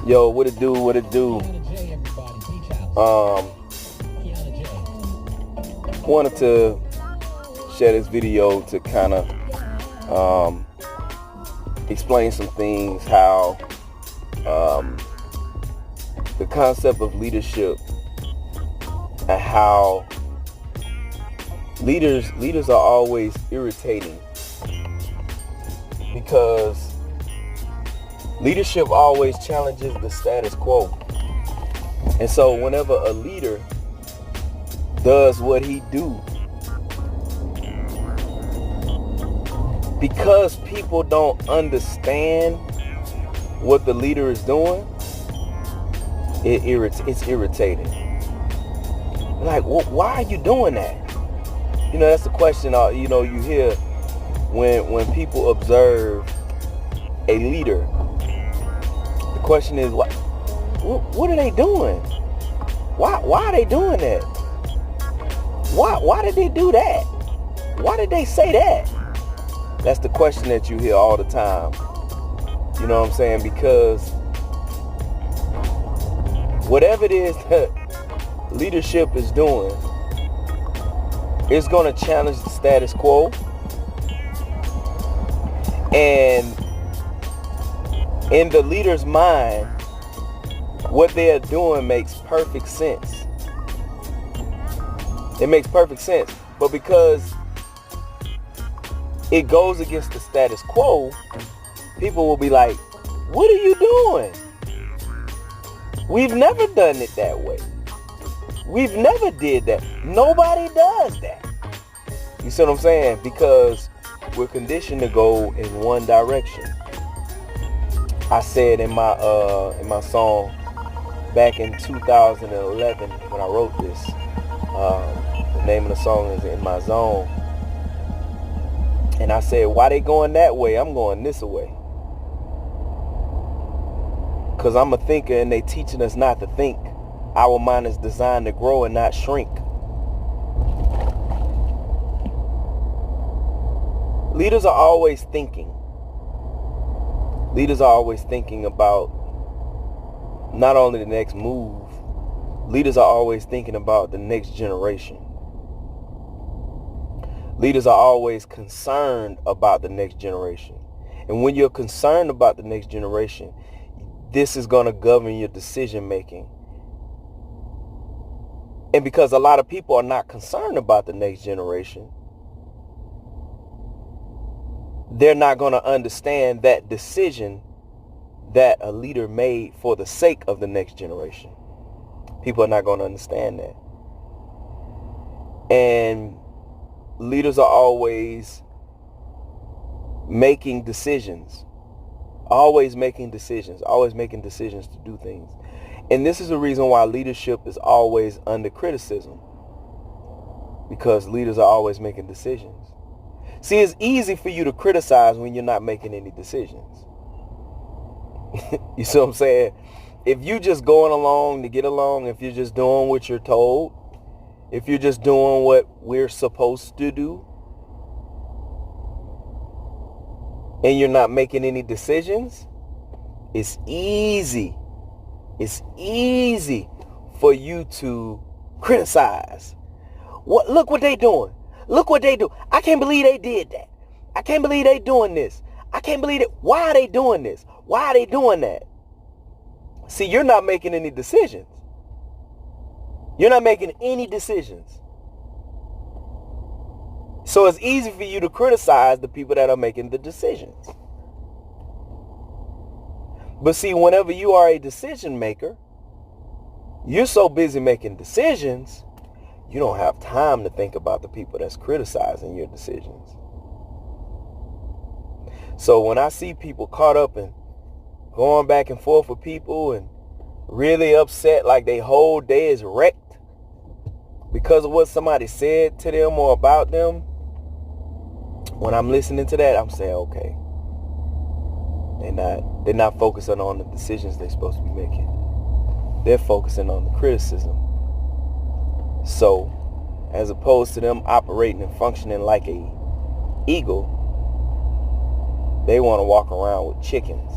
Yo, what it do? What it do? Wanted to share this video to kind of explain some things, how the concept of leadership and how leaders are always irritating, because leadership always challenges the status quo. And so whenever a leader does what he do, because people don't understand what the leader is doing, it's irritating. Like, why are you doing that? You know, that's the question. You hear when people observe a leader. The question is, what are they doing? Why are they doing that? Why did they do that? Why did they say that? That's the question that you hear all the time. You know what I'm saying? Because whatever it is that leadership is doing, it's going to challenge the status quo. And in the leader's mind, what they're doing makes perfect sense. It makes perfect sense. But because it goes against the status quo, people will be like, what are you doing? We've never done it that way. We've never did that. Nobody does that. You see what I'm saying? Because we're conditioned to go in one direction. I said in my song back in 2011 when I wrote this, the name of the song is In My Zone. And I said, why they going that way? I'm going this way. Because I'm a thinker and they teaching us not to think. Our mind is designed to grow and not shrink. Leaders are always thinking. Leaders are always thinking about not only the next move, leaders are always thinking about the next generation. Leaders are always concerned about the next generation. And when you're concerned about the next generation, this is going to govern your decision making. And because a lot of people are not concerned about the next generation, they're not going to understand that decision that a leader made for the sake of the next generation. People are not going to understand that. And leaders are always making decisions. Always making decisions to do things. And this is the reason why leadership is always under criticism. Because leaders are always making decisions. See, it's easy for you to criticize when you're not making any decisions. You see what I'm saying? If you're just going along to get along, if you're just doing what you're told, if you're just doing what we're supposed to do, and you're not making any decisions, it's easy for you to criticize. Look what they doing. Look what they do. I can't believe they did that. I can't believe they doing this. I can't believe it. Why are they doing this? Why are they doing that? See, you're not making any decisions. You're not making any decisions. So it's easy for you to criticize the people that are making the decisions. But see, whenever you are a decision maker, you're so busy making decisions, you don't have time to think about the people that's criticizing your decisions. So when I see people caught up in going back and forth with people and really upset, like their whole day is wrecked because of what somebody said to them or about them, when I'm listening to that, I'm saying, okay, they're not focusing on the decisions they're supposed to be making. They're focusing on the criticism. So, as opposed to them operating and functioning like a eagle, they want to walk around with chickens.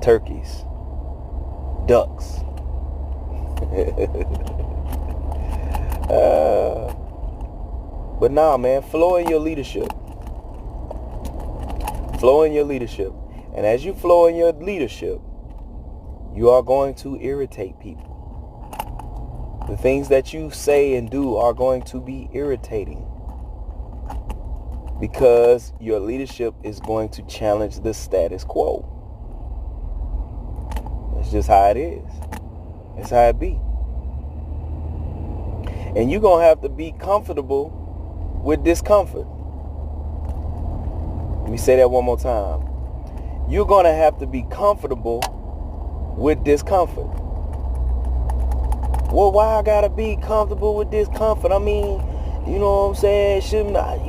turkeys, ducks. But nah, man, flow in your leadership. Flow in your leadership. And as you flow in your leadership, you are going to irritate people. The things that you say and do are going to be irritating, because your leadership is going to challenge the status quo. That's just how it is. That's how it be. And you're going to have to be comfortable with discomfort. Let me say that one more time. You're going to have to be comfortable with discomfort. Well, why I got to be comfortable with discomfort? I mean, you know what I'm saying? Shouldn't I,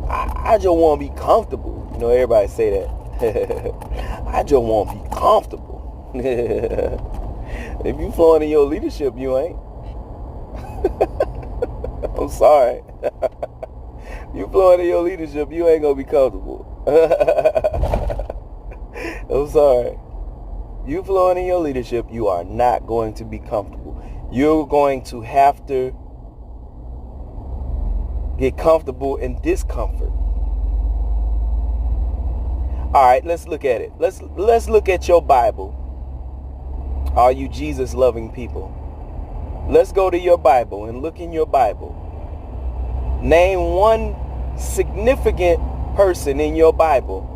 I just want to be comfortable. Everybody say that. I just want to be comfortable. If you flowing in your leadership, you ain't. I'm sorry. You flowing in your leadership, you ain't going to be comfortable. I'm sorry. You flowing in your leadership, you are not going to be comfortable. You're going to have to get comfortable in discomfort. All right, let's look at it. Let's look at your Bible. All you Jesus loving people. Let's go to your Bible and look in your Bible. Name one significant person in your Bible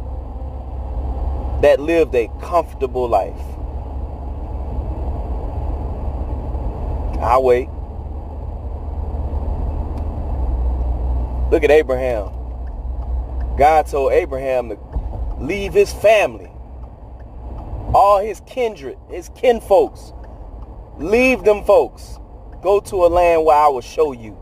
that lived a comfortable life. I'll wait. Look at Abraham. God told Abraham to leave his family, all his kindred, his kinfolks. Leave them folks. Go to a land where I will show you.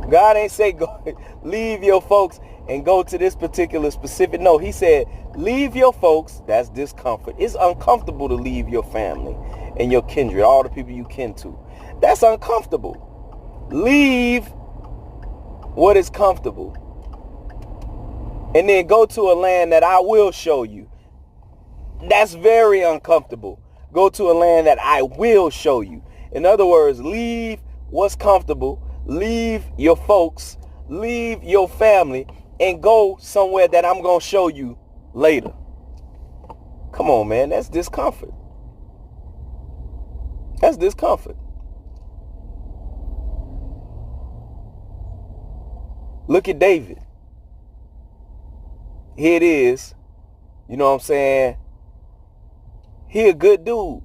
God ain't say go leave your folks and go to this particular specific. No, he said leave your folks. That's discomfort. It's uncomfortable to leave your family and your kindred, all the people you kin to. That's uncomfortable. Leave what is comfortable and then go to a land that I will show you. That's very uncomfortable. Go to a land that I will show you. In other words, leave what's comfortable, leave your folks, leave your family, and go somewhere that I'm going to show you later. Come on, man. That's discomfort. That's discomfort. Look at David. Here it is. You know what I'm saying? He a good dude.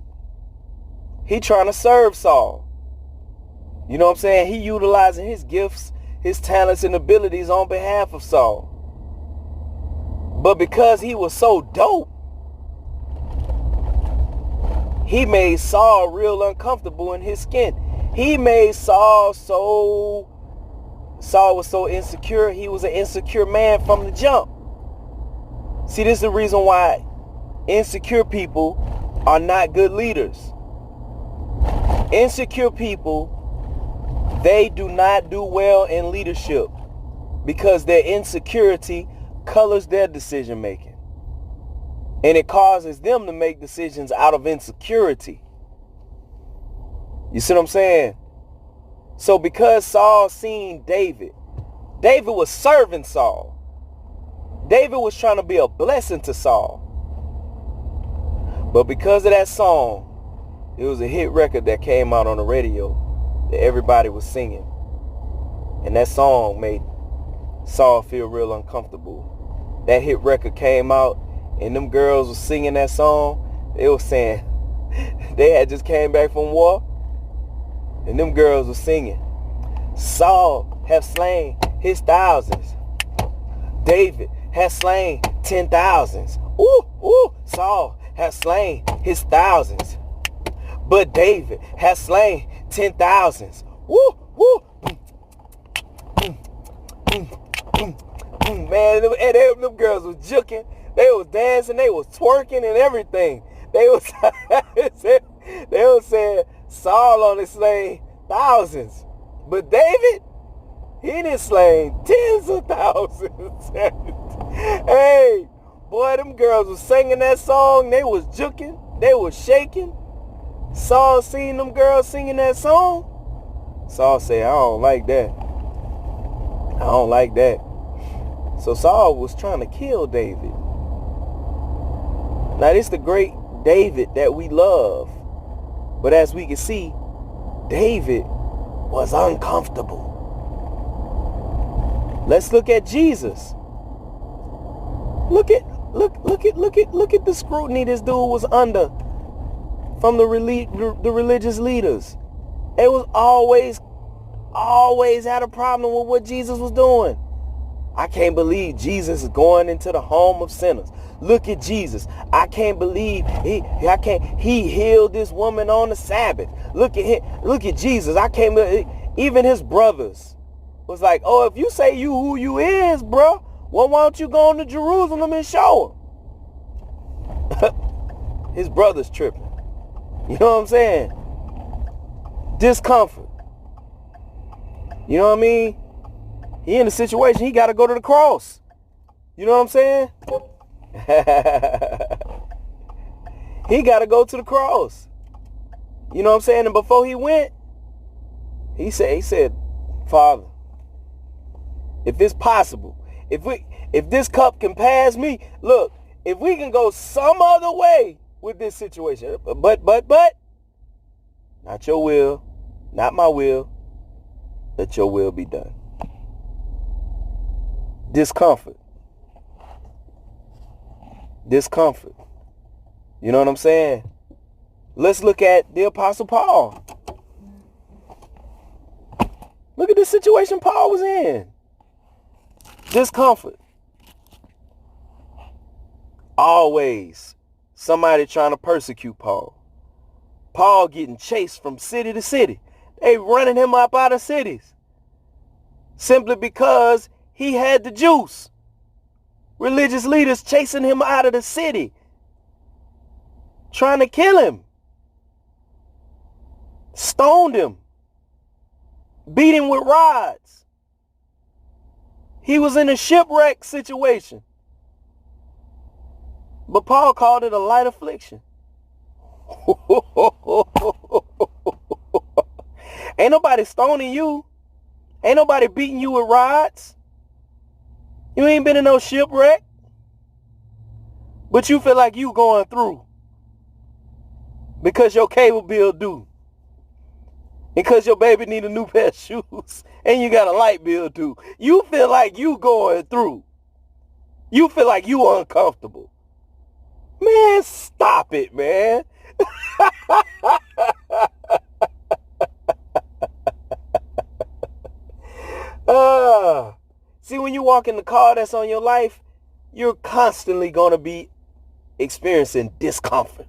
He trying to serve Saul. You know what I'm saying? He utilizing his gifts, his talents and abilities on behalf of Saul. But because he was so dope, he made Saul real uncomfortable in his skin. He made Saul was so insecure. He was an insecure man from the jump. See, this is the reason why insecure people are not good leaders. Insecure people, they do not do well in leadership because their insecurity colors their decision making. And it causes them to make decisions out of insecurity. You see what I'm saying? So because Saul seen David was serving Saul. David was trying to be a blessing to Saul. But because of that song, it was a hit record that came out on the radio that everybody was singing. And that song made Saul feel real uncomfortable. That hit record came out and them girls were singing that song. They were saying they had just came back from war. And them girls were singing, Saul have slain his thousands. David has slain 10,000s. Ooh, ooh, Saul has slain his thousands. But David has slain 10,000s. Woo, woo. Man, them girls was juking. They was dancing. They was twerking and everything. They was saying Saul only slain thousands. But David, he didn't slay tens of thousands. Hey, Boy, them girls was singing that song. They was juking. They was shaking. Saul seen them girls singing that song. Saul said, I don't like that. I don't like that. So Saul was trying to kill David. Now this is the great David that we love. But as we can see, David was uncomfortable. Let's look at Jesus. Look at the scrutiny this dude was under from the religious leaders. It was always had a problem with what Jesus was doing. I can't believe Jesus is going into the home of sinners. Look at Jesus. I can't believe he healed this woman on the Sabbath. Look at him. Look at Jesus. I can't believe. Even his brothers was like, oh, if you say you who you is, bro, well, why don't you go on to Jerusalem and show him? His brother's tripping. You know what I'm saying? Discomfort. You know what I mean? He in a situation, he got to go to the cross. You know what I'm saying? He got to go to the cross. You know what I'm saying? And before he went, he said, Father, if it's possible, if this cup can pass me, look, if we can go some other way with this situation, but, not your will, not my will, let your will be done. Discomfort. You know what I'm saying? Let's look at the Apostle Paul. Look at the situation Paul was in. Discomfort. Always somebody trying to persecute Paul. Paul getting chased from city to city. They running him up out of cities. Simply because he had the juice. Religious leaders chasing him out of the city. Trying to kill him. Stoned him. Beat him with rods. He was in a shipwreck situation. But Paul called it a light affliction. Ain't nobody stoning you. Ain't nobody beating you with rods. You ain't been in no shipwreck. But you feel like you going through. Because your cable bill due. Because your baby need a new pair of shoes. And you got a light bill due. You feel like you going through. You feel like you uncomfortable. Man, stop it, man. See, when you walk in the car that's on your life, you're constantly going to be experiencing discomfort.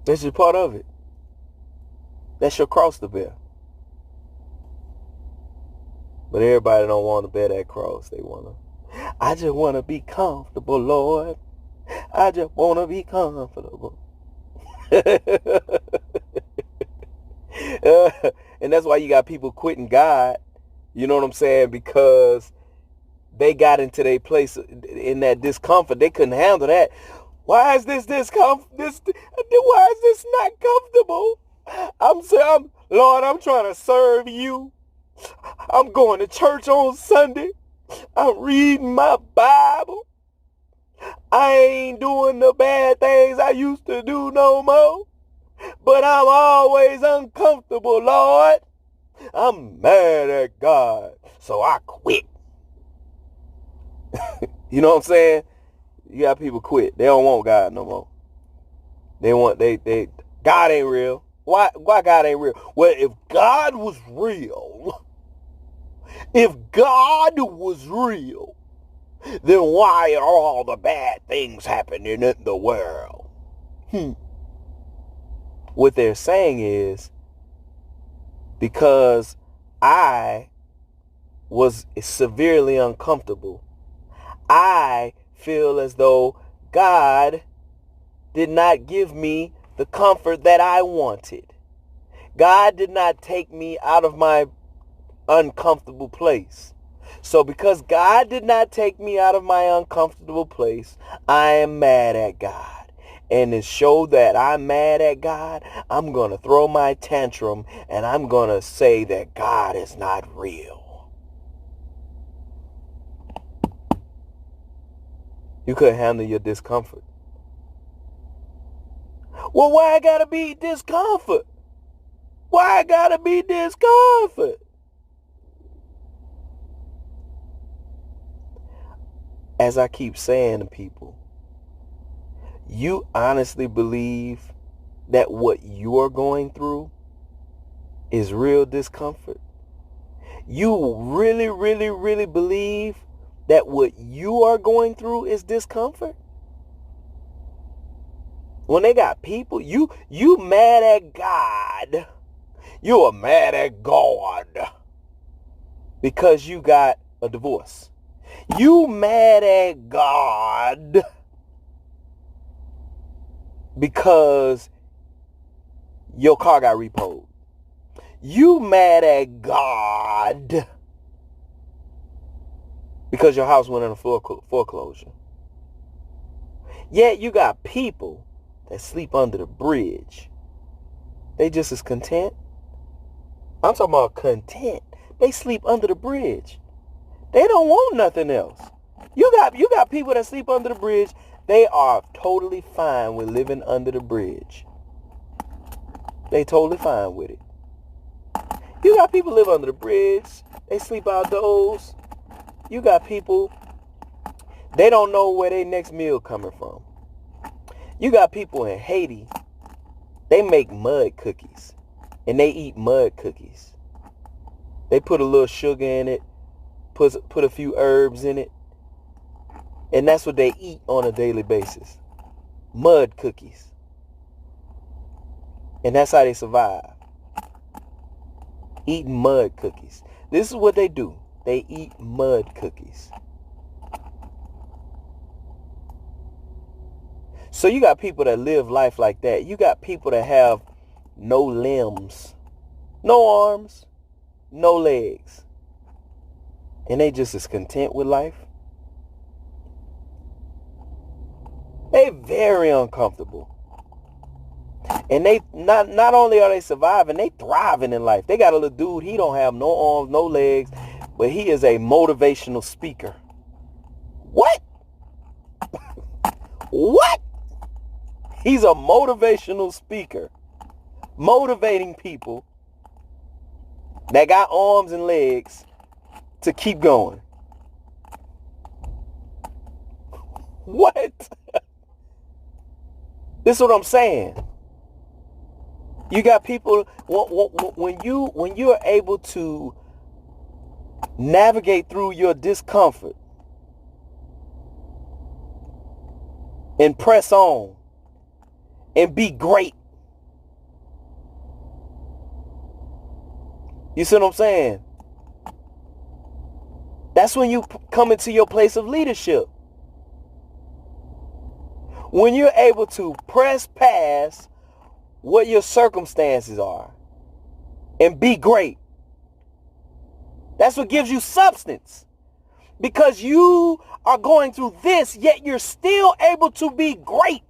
That's just part of it. That's your cross to bear. But everybody don't want to bear that cross. They want to, I just want to be comfortable, Lord. I just want to be comfortable. And that's why you got people quitting God. You know what I'm saying? Because they got into their place in that discomfort. They couldn't handle that. Why is this discomfort? Why is this not comfortable? I'm saying, Lord, I'm trying to serve you. I'm going to church on Sunday. I'm reading my Bible. I ain't doing the bad things I used to do no more. But I'm always uncomfortable, Lord. I'm mad at God, so I quit. You know what I'm saying? You got people quit. They don't want God no more. They God ain't real. Why God ain't real? Well, if God was real, then why are all the bad things happening in the world? What they're saying is, because I was severely uncomfortable, I feel as though God did not give me the comfort that I wanted. God did not take me out of my uncomfortable place. So because God did not take me out of my uncomfortable place, I am mad at God. And to show that I'm mad at God, I'm going to throw my tantrum and I'm going to say that God is not real. You couldn't handle your discomfort. Well, why I gotta be discomfort? Why I gotta be discomfort? As I keep saying to people, you honestly believe that what you are going through is real discomfort? You really, really, really believe that what you are going through is discomfort? When they got people, you mad at God. You are mad at God because you got a divorce. You mad at God because your car got repoed. You mad at God because your house went into foreclosure. Yet you got people that sleep under the bridge. They just as content. I'm talking about content. They sleep under the bridge. They don't want nothing else. You got people that sleep under the bridge. They are totally fine with living under the bridge. They totally fine with it. You got people live under the bridge. They sleep outdoors. You got people, they don't know where their next meal coming from. You got people in Haiti, they make mud cookies. And they eat mud cookies. They put a little sugar in it, put a few herbs in it. And that's what they eat on a daily basis. Mud cookies. And that's how they survive. Eating mud cookies. This is what they do. They eat mud cookies. So you got people that live life like that. You got people that have no limbs, no arms, no legs. And they just as content with life. They very uncomfortable. And they not only are they surviving, they thriving in life. They got a little dude, he don't have no arms, no legs, but he is a motivational speaker. What? What? He's a motivational speaker, motivating people that got arms and legs to keep going. What? This is what I'm saying. You got people, when you are able to navigate through your discomfort and press on and be great. You see what I'm saying? That's when you come into your place of leadership. When you're able to press past what your circumstances are and be great. That's what gives you substance. Because you are going through this, yet you're still able to be great.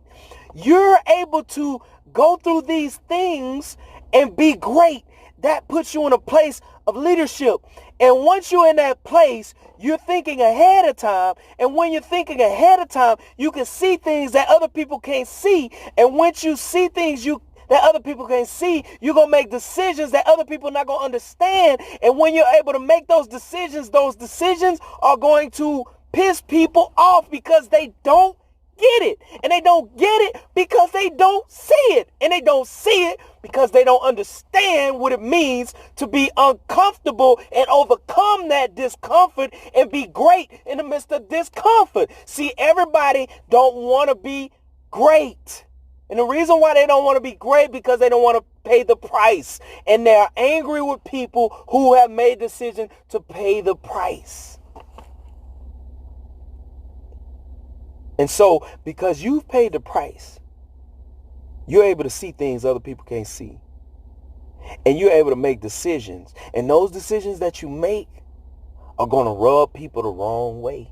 You're able to go through these things and be great. That puts you in a place of leadership. And once you're in that place, you're thinking ahead of time. And when you're thinking ahead of time, you can see things that other people can't see. And once you see things that other people can't see, you're going to make decisions that other people are not going to understand. And when you're able to make those decisions are going to piss people off because they don't get it. And they don't get it because they don't see it. And they don't see it because they don't understand what it means to be uncomfortable and overcome that discomfort and be great in the midst of discomfort. See, everybody don't want to be great. And the reason why they don't want to be great because they don't want to pay the price. And they're angry with people who have made decisions to pay the price. And so, because you've paid the price, you're able to see things other people can't see. And you're able to make decisions. And those decisions that you make are going to rub people the wrong way.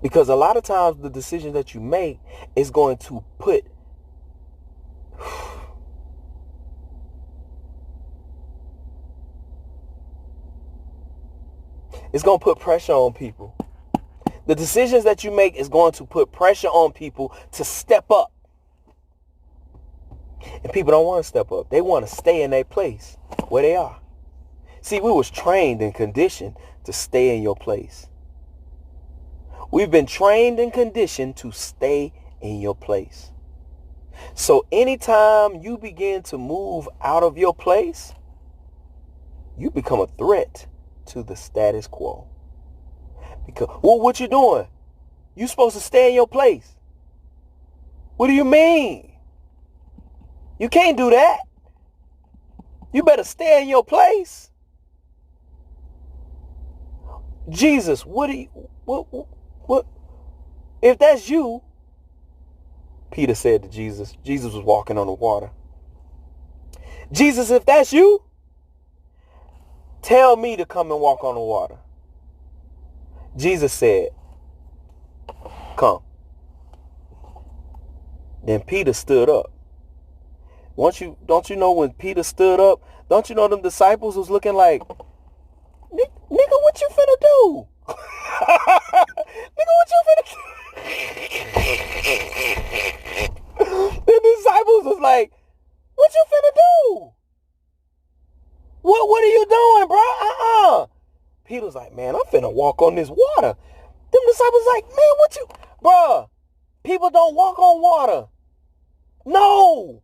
Because a lot of times the decision that you make is going to put it's going to put pressure on people. The decisions that you make is going to put pressure on people to step up. And people don't want to step up. They want to stay in their place where they are. See, we was trained and conditioned to stay in your place. We've been trained and conditioned to stay in your place. So anytime you begin to move out of your place, you become a threat to the status quo. Because, well, what you doing? You supposed to stay in your place. What do you mean? You can't do that. You better stay in your place. Jesus, what? If that's you, Peter said to Jesus. Jesus was walking on the water. Jesus, if that's you, tell me to come and walk on the water. Jesus said, come. Then Peter stood up. Don't you know when Peter stood up, don't you know them disciples was looking like, nigga, what you finna do? Nigga, what you finna do? The disciples was like, what you finna do? What are you doing, bro? Peter was like, man, I'm finna walk on this water. Them disciples like, man, what you... Bruh, people don't walk on water. No.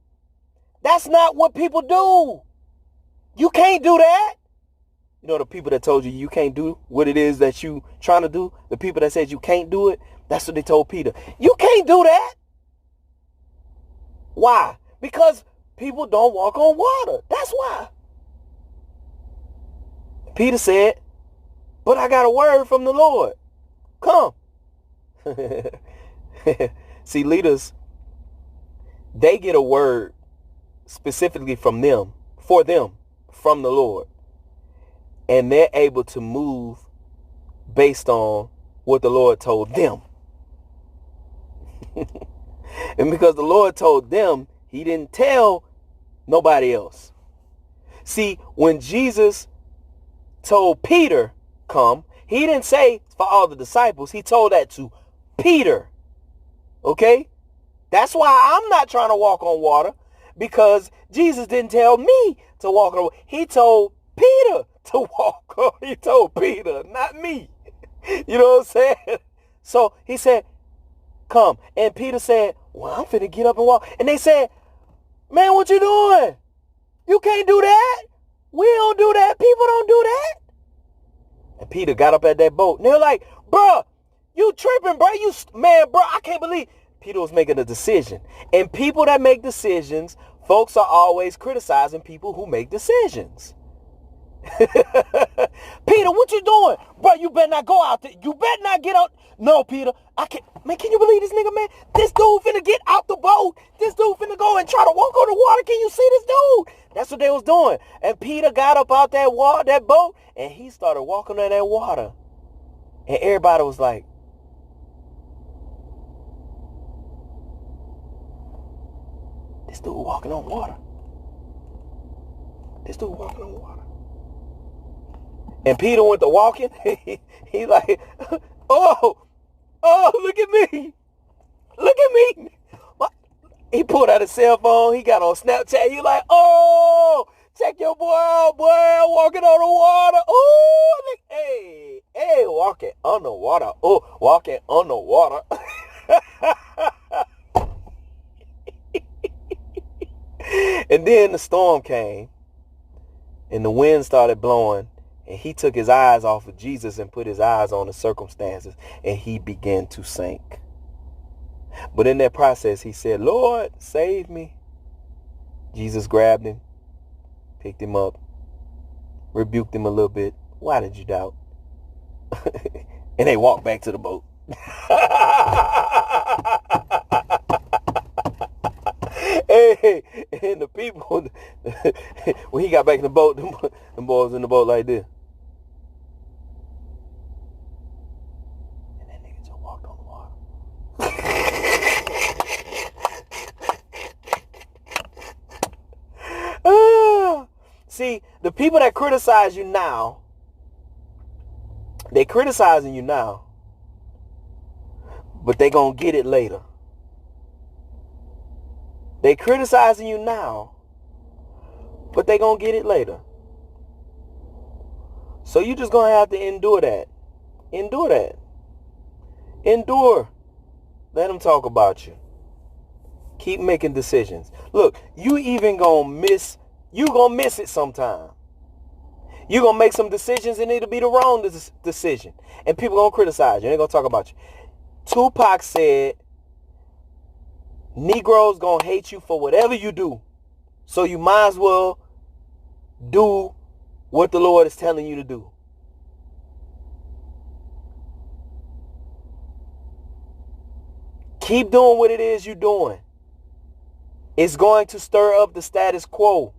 That's not what people do. You can't do that. You know the people that told you can't do what it is that you trying to do? The people that said you can't do it? That's what they told Peter. You can't do that. Why? Because people don't walk on water. That's why. Peter said, but I got a word from the Lord. Come. See, leaders, they get a word specifically from them, for them, from the Lord. And they're able to move based on what the Lord told them. And because the Lord told them, he didn't tell nobody else. See, when Jesus told Peter, come, he didn't say for all the disciples. He told that to Peter. Okay? That's why I'm not trying to walk on water, because Jesus didn't tell me to walk on water. He told Peter to walk on. He told Peter, not me. You know what I'm saying? So he said, come. And Peter said, well, I'm finna get up and walk. And they said, man, what you doing? You can't do that. We don't do that. People don't do that. And Peter got up at that boat. And they were like, bruh, you tripping, bro. Man, bro, I can't believe. Peter was making a decision. And people that make decisions, folks are always criticizing people who make decisions. Peter, what you doing? Bro, you better not go out there. You better not get out. No, Peter, I can't. Man, can you believe this nigga, man? This dude finna get out the boat. This dude finna go and try to walk on the water. Can you see this dude? That's what they was doing. And Peter got up out that boat, and he started walking on that water. And everybody was like, this dude walking on water. This dude walking on water. And Peter went to walking. He like, oh, look at me. Look at me. He pulled out his cell phone. He got on Snapchat. He like, oh, check your boy out, boy. Walking on the water. Oh, hey, walking on the water. Oh, walking on the water. And then the storm came. And the wind started blowing. And he took his eyes off of Jesus and put his eyes on the circumstances. And he began to sink. But in that process, he said, Lord, save me. Jesus grabbed him, picked him up, rebuked him a little bit. Why did you doubt? And they walked back to the boat. Hey, and the people, when he got back in the boat, them boys in the boat like this. people that criticize you now, they criticizing you now, but they gonna get it later. They criticizing you now, but they gonna get it later. So you just gonna have to endure that. Endure that. Endure. Let them talk about you. Keep making decisions. Look, you gonna miss it sometime. You're gonna make some decisions and it'll be the wrong decision. And people gonna criticize you. They're gonna talk about you. Tupac said, Negroes gonna hate you for whatever you do. So you might as well do what the Lord is telling you to do. Keep doing what it is you're doing. It's going to stir up the status quo.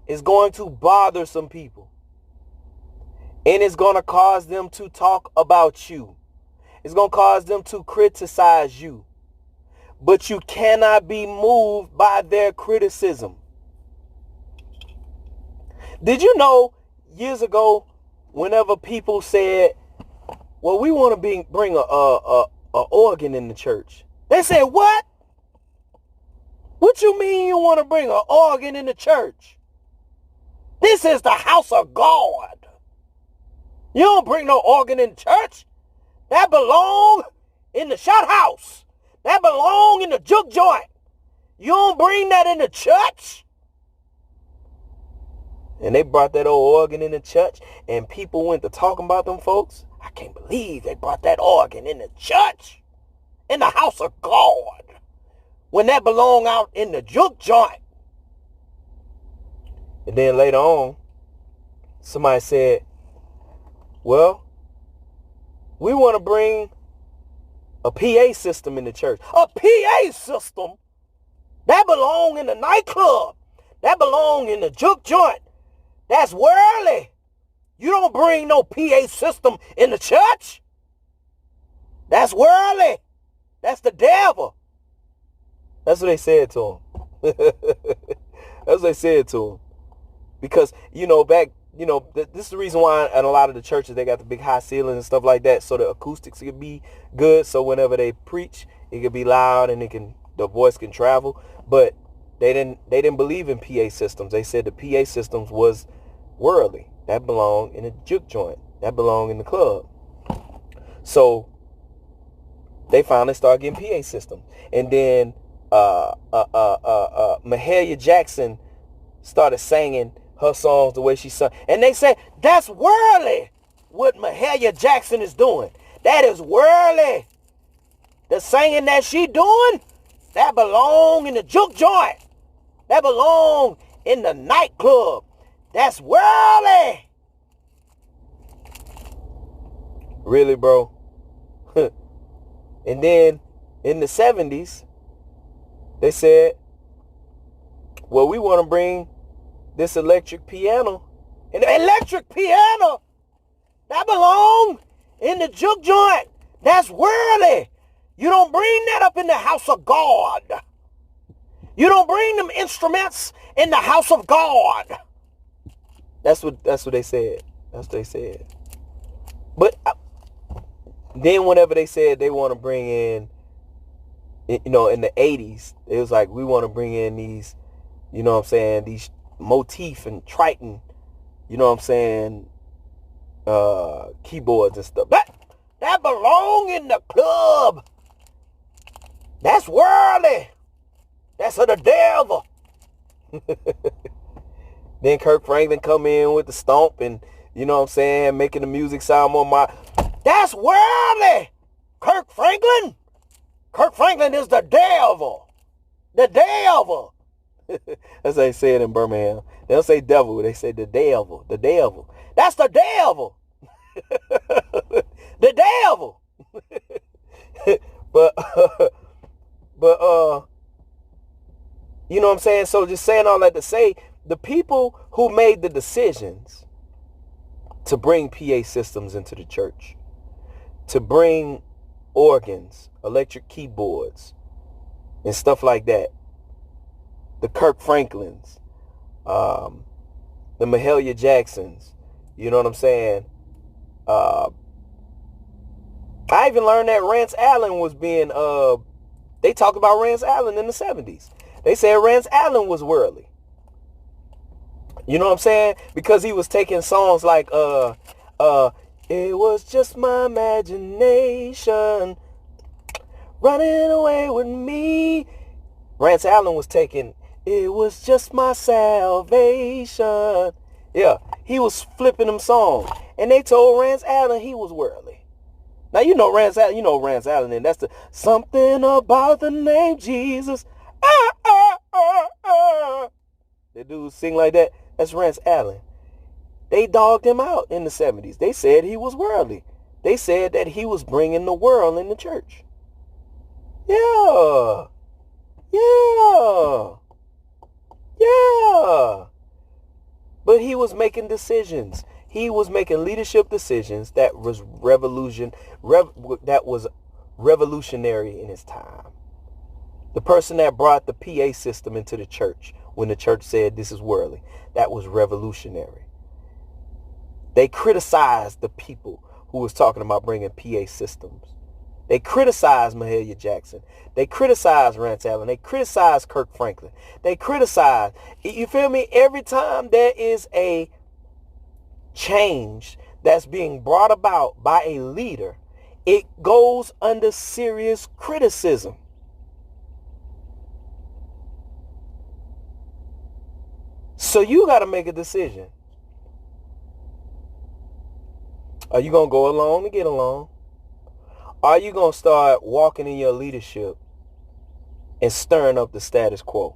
It's going to bother some people. And it's going to cause them to talk about you. It's going to cause them to criticize you. But you cannot be moved by their criticism. Did you know years ago, whenever people said, well, we want to bring a organ in the church. They said, what? What you mean you want to bring an organ in the church? This is the house of God. You don't bring no organ in church. That belong in the shot house. That belong in the juke joint. You don't bring that in the church. And they brought that old organ in the church, and people went to talking about them folks. I can't believe they brought that organ in the church, in the house of God, when that belong out in the juke joint. And then later on, somebody said, well, we want to bring a PA system in the church. A PA system? That belong in the nightclub. That belong in the juke joint. That's worldly. You don't bring no PA system in the church. That's worldly. That's the devil. That's what they said to him. That's what they said to him. Because, this is the reason why in a lot of the churches they got the big high ceilings and stuff like that, so the acoustics can be good. So whenever they preach, it can be loud and the voice can travel. But they didn't believe in PA systems. They said the PA systems was worldly. That belonged in a juke joint. That belonged in the club. So they finally started getting PA systems. And then Mahalia Jackson started singing her songs the way she sung. And they said, that's worldly what Mahalia Jackson is doing. That is worldly. The singing that she doing, that belong in the juke joint. That belong in the nightclub. That's worldly. Really, bro? And then in the 70s, they said, well, we want to bring this electric piano. And the electric piano, that belong in the juke joint. That's worldly. You don't bring that up in the house of God. You don't bring them instruments in the house of God. That's what they said. That's what they said. But then whenever they said they want to bring in, in the 80s, it was like, we want to bring in these, these motif and Triton, keyboards and stuff. That belong in the club. That's worldly. That's of the devil. Then Kirk Franklin come in with the stomp and, making the music sound more That's worldly. Kirk Franklin is the devil. The devil. That's how they say it in Birmingham. They don't say devil. They say the devil. The devil. That's the devil. The devil. But you know what I'm saying? So just saying all that to say, the people who made the decisions to bring PA systems into the church, to bring organs, electric keyboards, and stuff like that, the Kirk Franklins, the Mahalia Jacksons. You know what I'm saying? I even learned that Rance Allen was being, they talked about Rance Allen in the 70s. They said Rance Allen was worldly. You know what I'm saying? Because he was taking songs like, it was just my imagination running away with me. Rance Allen was taking, it was just my salvation. Yeah, he was flipping them songs. And they told Rance Allen he was worldly. Now, you know Rance Allen, and that's the something about the name Jesus. The dude sing like that. That's Rance Allen. They dogged him out in the 70s. They said he was worldly. They said that he was bringing the world in the church. Yeah. But he was making decisions. He was making leadership decisions that was revolutionary in his time. The person that brought the PA system into the church when the church said this is worldly, that was revolutionary. They criticized the people who was talking about bringing PA systems. They criticized Mahalia Jackson. They criticized Rance Allen. They criticized Kirk Franklin. They criticized, you feel me? Every time there is a change that's being brought about by a leader, it goes under serious criticism. So you got to make a decision. Are you going to go along to get along? Are you going to start walking in your leadership and stirring up the status quo?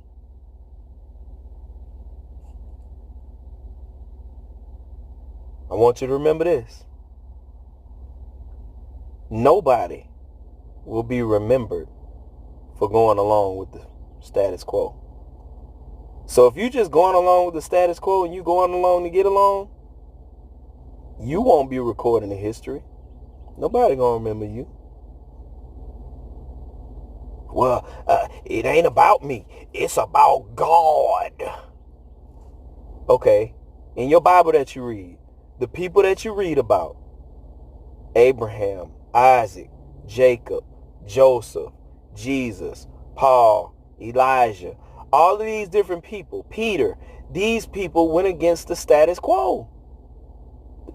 I want you to remember this. Nobody will be remembered for going along with the status quo. So if you're just going along with the status quo and you going along to get along, you won't be recording in history. Nobody gonna remember you. Well, it ain't about me. It's about God. Okay. In your Bible that you read, the people that you read about, Abraham, Isaac, Jacob, Joseph, Jesus, Paul, Elijah, all of these different people, Peter, these people went against the status quo.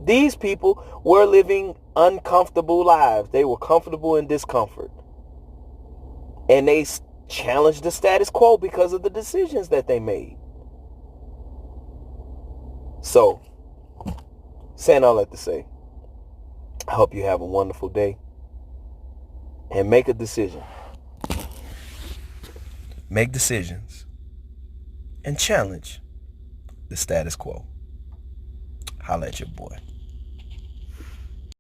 These people were living uncomfortable lives. They were comfortable in discomfort. And they challenged the status quo because of the decisions that they made. So, saying all that to say, I hope you have a wonderful day. And make a decision. Make decisions. And challenge the status quo. Holla at your boy.